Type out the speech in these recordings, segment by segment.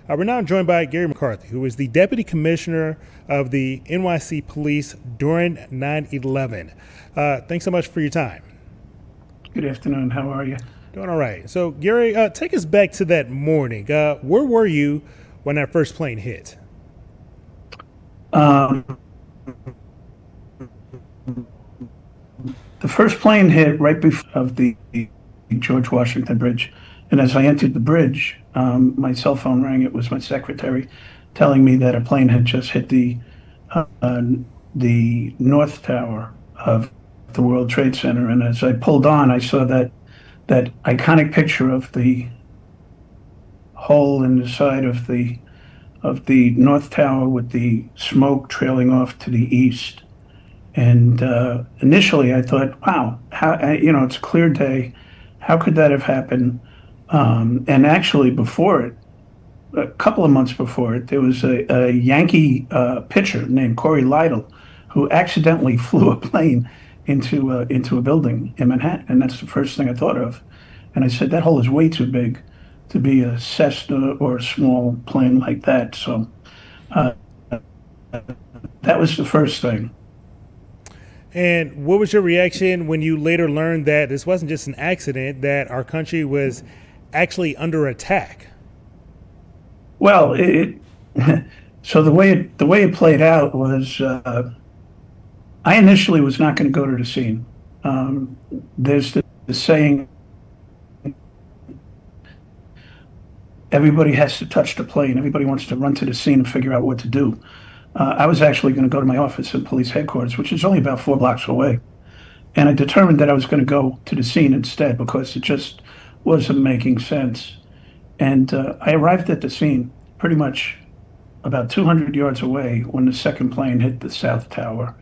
We're now joined by Gary McCarthy, who is the Deputy Commissioner of the NYC Police during 9/11. Thanks so much for your time. Good afternoon. How are you? Doing all right. So, Gary, take us back to that morning. Where were you when that first plane hit? Um, the first plane hit right before of the George Washington Bridge, and as I entered the bridge, my cell phone rang. It was my secretary telling me that a plane had just hit uh, the North Tower of the World Trade Center. And as I pulled on, I saw that iconic picture of the hole in the side of the North Tower with the smoke trailing off to the east. And initially, I thought, "Wow, it's a clear day. How could that have happened?" And actually, before it, a couple of months before it, there was a Yankee pitcher named Corey Lytle who accidentally flew a plane into a building in Manhattan, and that's the first thing I thought of. And I said, "That hole is way too big to be a Cessna or a small plane like that." So uh, that was the first thing. And what was your reaction when you later learned that this wasn't just an accident, that our country was actually under attack? Well, so the way it played out was I initially was not going to go to the scene. There's the saying, everybody has to touch the plane. Everybody wants to run to the scene and figure out what to do. I was actually going to go to my office at police headquarters, which is only about 4 blocks away. And I determined that I was going to go to the scene instead because it just wasn't making sense. And I arrived at the scene pretty much about 200 yards away when the second plane hit the South Tower.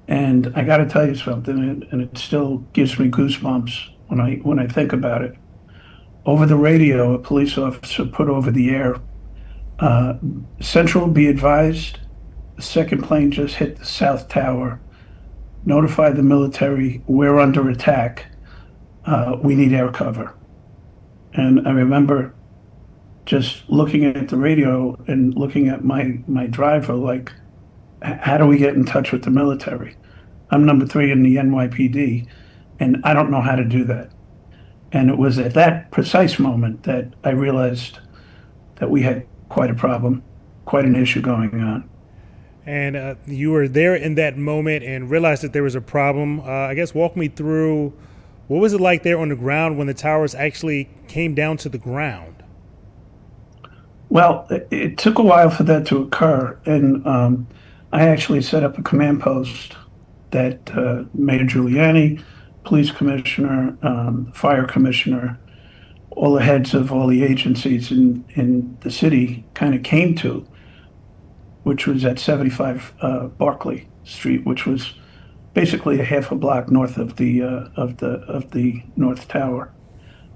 And I got to tell you something, and it still gives me goosebumps when I think about it. Over the radio, a police officer put over the air, uh, "Central, be advised, the second plane just hit the South Tower. Notify the military, we're under attack. We need air cover." And I remember just looking at the radio and looking at my driver, like, how do we get in touch with the military? I'm number three in the NYPD, and I don't know how to do that. And it was at that precise moment that I realized that we had quite a problem, quite an issue going on. And you were there in that moment and realized that there was a problem. I guess walk me through what was it like there on the ground when the towers actually came down to the ground? Well, it took a while for that to occur, and I actually set up a command post that Mayor Giuliani, police commissioner, fire commissioner, all the heads of all the agencies in the city kind of came to, which was at 75 Barclay Street, which was basically a half a block north of the North Tower.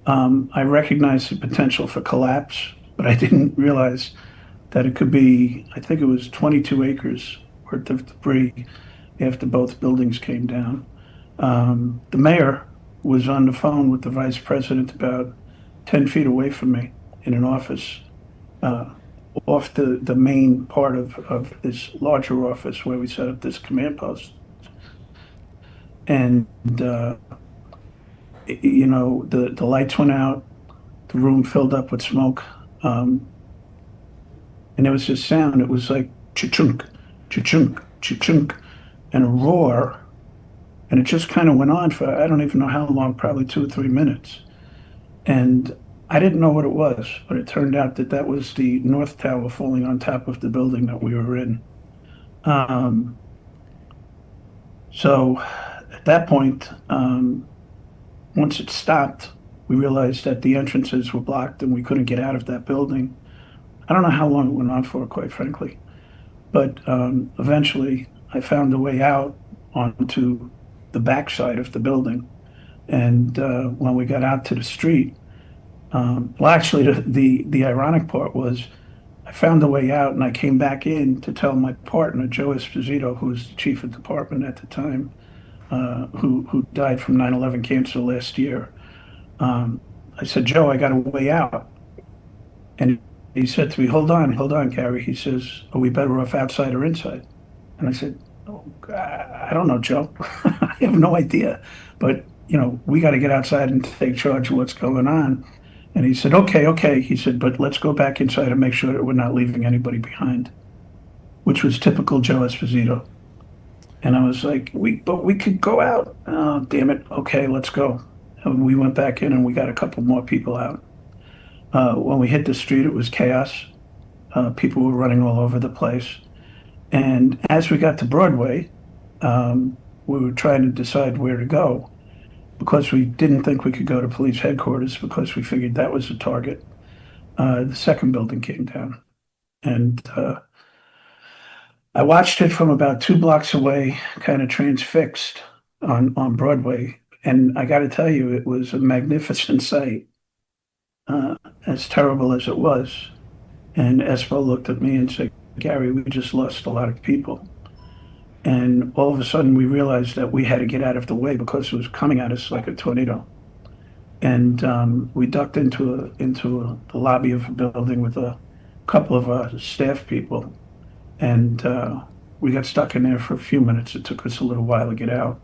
I recognized the potential for collapse, but I didn't realize that it could be, I think it was 22 acres worth of debris after both buildings came down. The mayor was on the phone with the vice president about 10 feet away from me in an office, uh, off the main part of this larger office where we set up this command post. And, the lights went out, the room filled up with smoke. Um, and there was this sound. It was like cha-chunk, cha-chunk, cha-chunk, and a roar. And it just kind of went on for, I don't even know how long, probably 2 or 3 minutes. And I didn't know what it was, but it turned out that that was the North Tower falling on top of the building that we were in. Um, so at that point, once it stopped, we realized that the entrances were blocked and we couldn't get out of that building. I don't know how long it went on for, quite frankly, but eventually I found a way out onto the backside of the building. And when we got out to the street, well, actually, the ironic part was I found a way out and I came back in to tell my partner, Joe Esposito, who was the chief of department at the time, who died from 9/11 cancer last year. I said, "Joe, I got a way out." And he said to me, hold on, Gary. He says, are we better off outside or inside? And I said, oh, I don't know, Joe. I have no idea. But, we got to get outside and take charge of what's going on. And he said, okay, okay. He said, but let's go back inside and make sure that we're not leaving anybody behind, which was typical Joe Esposito. And I was like, but we could go out. Oh, damn it. Okay, let's go. And we went back in and we got a couple more people out. When we hit the street, it was chaos. People were running all over the place. And as we got to Broadway, we were trying to decide where to go because we didn't think we could go to police headquarters because we figured that was a target. The second building came down. And I watched it from about 2 blocks away, kind of transfixed on Broadway. And I got to tell you, it was a magnificent sight, as terrible as it was. And Espo looked at me and said, Gary, we just lost a lot of people. And all of a sudden, we realized that we had to get out of the way because it was coming at us like a tornado. And we ducked into the lobby of a building with a couple of staff people. And we got stuck in there for a few minutes. It took us a little while to get out.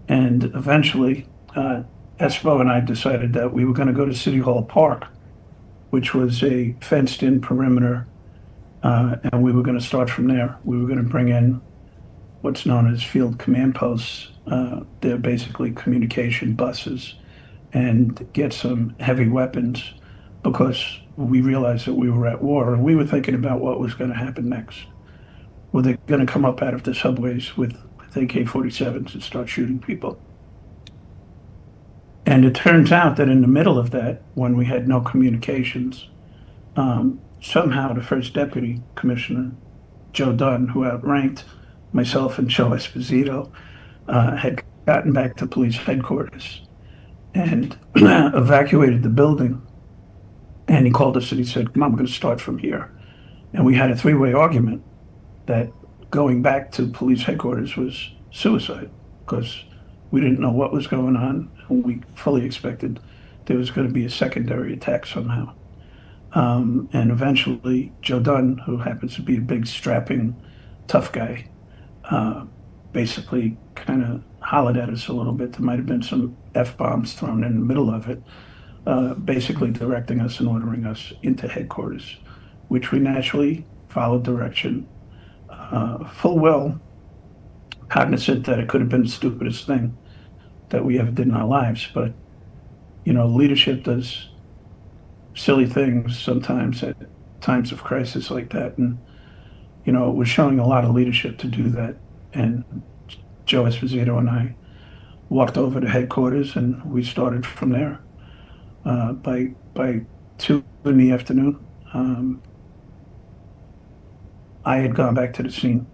And eventually, Espo and I decided that we were going to go to City Hall Park, which was a fenced-in perimeter, and we were going to start from there. We were going to bring in what's known as field command posts. They're basically communication buses, and get some heavy weapons because we realized that we were at war, and we were thinking about what was going to happen next. Were they going to come up out of the subways with AK-47s and start shooting people? And it turns out that in the middle of that, when we had no communications, somehow the first deputy commissioner, Joe Dunn, who outranked myself and Joe Esposito, had gotten back to police headquarters and evacuated the building. And he called us and he said, come on, we're going to start from here. And we had a three-way argument that going back to police headquarters was suicide because we didn't know what was going on. And we fully expected there was going to be a secondary attack somehow. And eventually, Joe Dunn, who happens to be a big, strapping, tough guy, basically kind of hollered at us a little bit. There might have been some F-bombs thrown in the middle of it, basically directing us and ordering us into headquarters, which we naturally followed direction, full well cognizant that it could have been the stupidest thing that we ever did in our lives. But, leadership does silly things sometimes at times of crisis like that. And, it was showing a lot of leadership to do that. And Joe Esposito and I walked over to headquarters and we started from there. By 2 in the afternoon, I had gone back to the scene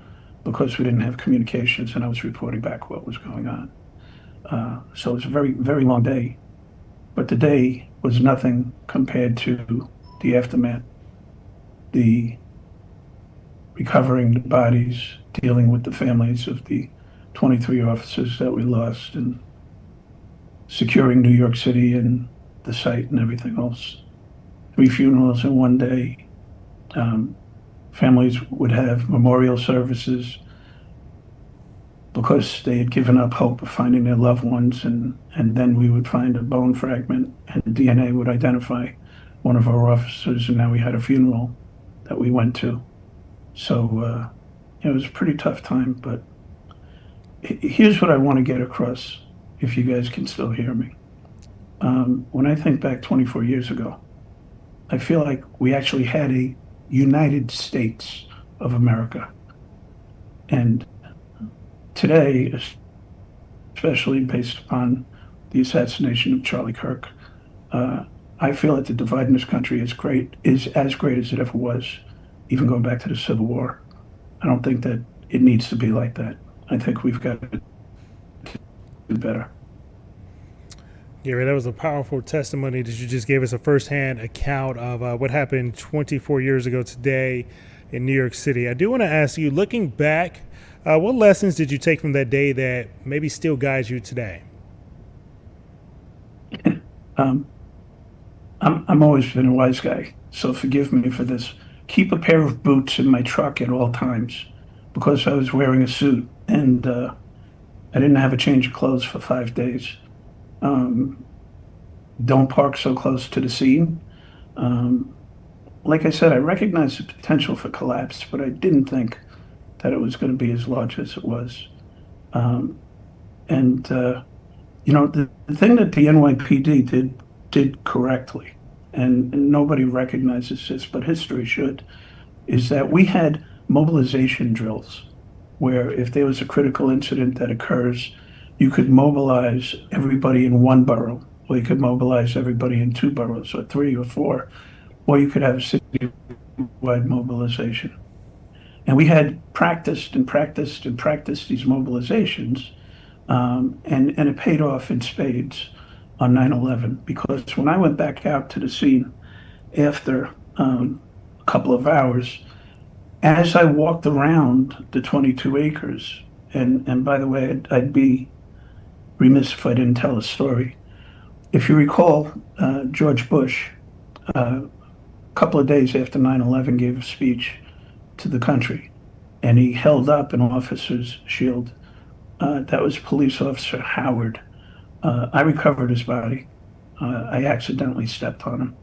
because we didn't have communications and I was reporting back what was going on. So it was a very, very long day, but the day was nothing compared to the aftermath, the recovering the bodies, dealing with the families of the 23 officers that we lost, and securing New York City and the site and everything else. 3 funerals in one day. Families would have memorial services because they had given up hope of finding their loved ones, and then we would find a bone fragment and DNA would identify one of our officers, and now we had a funeral that we went to. So it was a pretty tough time, but here's what I want to get across, if you guys can still hear me. When I think back 24 years ago, I feel like we actually had a United States of America. And today, especially based upon the assassination of Charlie Kirk, I feel that the divide in this country is as great as it ever was, even going back to the Civil War. I don't think that it needs to be like that. I think we've got to do better. Yeah, that was a powerful testimony that you just gave us a firsthand account of what happened 24 years ago today in New York City. I do want to ask you, looking back, what lessons did you take from that day that maybe still guides you today? I'm always been a wise guy, so forgive me for this. Keep a pair of boots in my truck at all times because I was wearing a suit and I didn't have a change of clothes for 5 days. Um, don't park so close to the scene. Um, like I said, I recognized the potential for collapse, but I didn't think that it was going to be as large as it was. Um, and the thing that the NYPD did correctly, and nobody recognizes this, but history should, is that we had mobilization drills where if there was a critical incident that occurs, you could mobilize everybody in one borough, or you could mobilize everybody in two boroughs, or three or four, or you could have citywide mobilization. And we had practiced and practiced and practiced these mobilizations, and it paid off in spades on 9/11 because when I went back out to the scene after a couple of hours, as I walked around the 22 acres, and by the way, I'd be remiss if I didn't tell a story. If you recall, George Bush, a couple of days after 9/11, gave a speech to the country, and he held up an officer's shield. That was Police Officer Howard. I recovered his body. I accidentally stepped on him.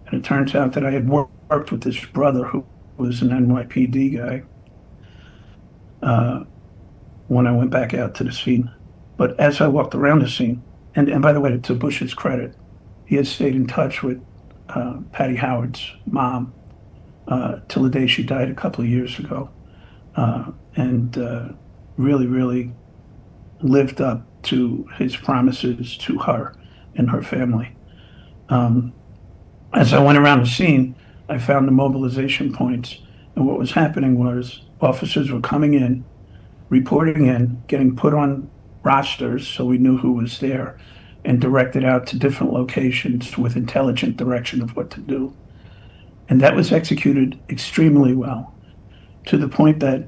And it turns out that I had worked with his brother, who was an NYPD guy, uh, when I went back out to the scene. But as I walked around the scene, and by the way, to Bush's credit, he has stayed in touch with Patty Howard's mom till the day she died a couple of years ago, and really, really lived up to his promises to her and her family. Um, as I went around the scene, I found the mobilization points, and what was happening was officers were coming in, reporting in, getting put on rosters so we knew who was there, and directed out to different locations with intelligent direction of what to do. And that was executed extremely well, to the point that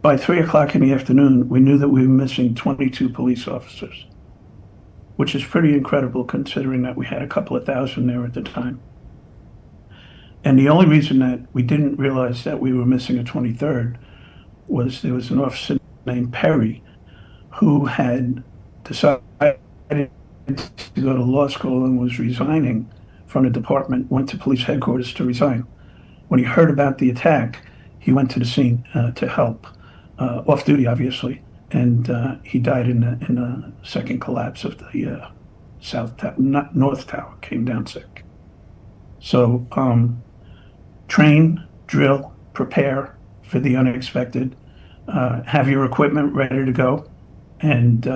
by 3 o'clock in the afternoon, we knew that we were missing 22 police officers, which is pretty incredible considering that we had a couple of thousand there at the time. And the only reason that we didn't realize that we were missing a 23rd was there was an officer named Perry who had decided to go to law school and was resigning from the department, went to police headquarters to resign. When he heard about the attack, he went to the scene to help, off duty, obviously, and he died in the second collapse of the south tower, not north tower, came down sick. So train, drill, prepare for the unexpected, have your equipment ready to go, and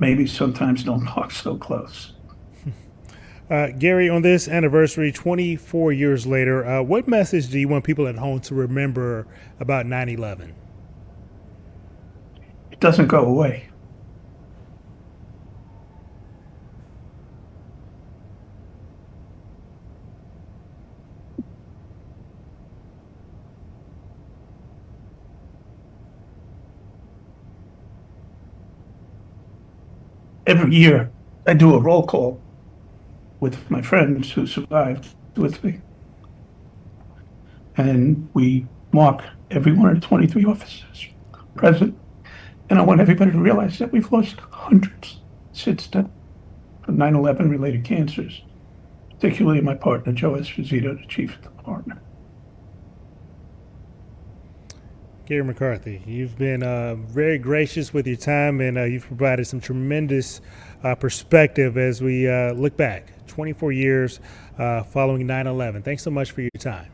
maybe sometimes don't walk so close. Gary, on this anniversary, 24 years later, what message do you want people at home to remember about 9/11? It doesn't go away. Every year, I do a roll call with my friends who survived with me, and we mark every one of the 23 officers present. And I want everybody to realize that we've lost hundreds since then from 9/11 related cancers, particularly my partner, Joe Esposito, the chief of the department. Gary McCarthy, you've been very gracious with your time, and you've provided some tremendous perspective as we look back 24 years following 9/11. Thanks so much for your time.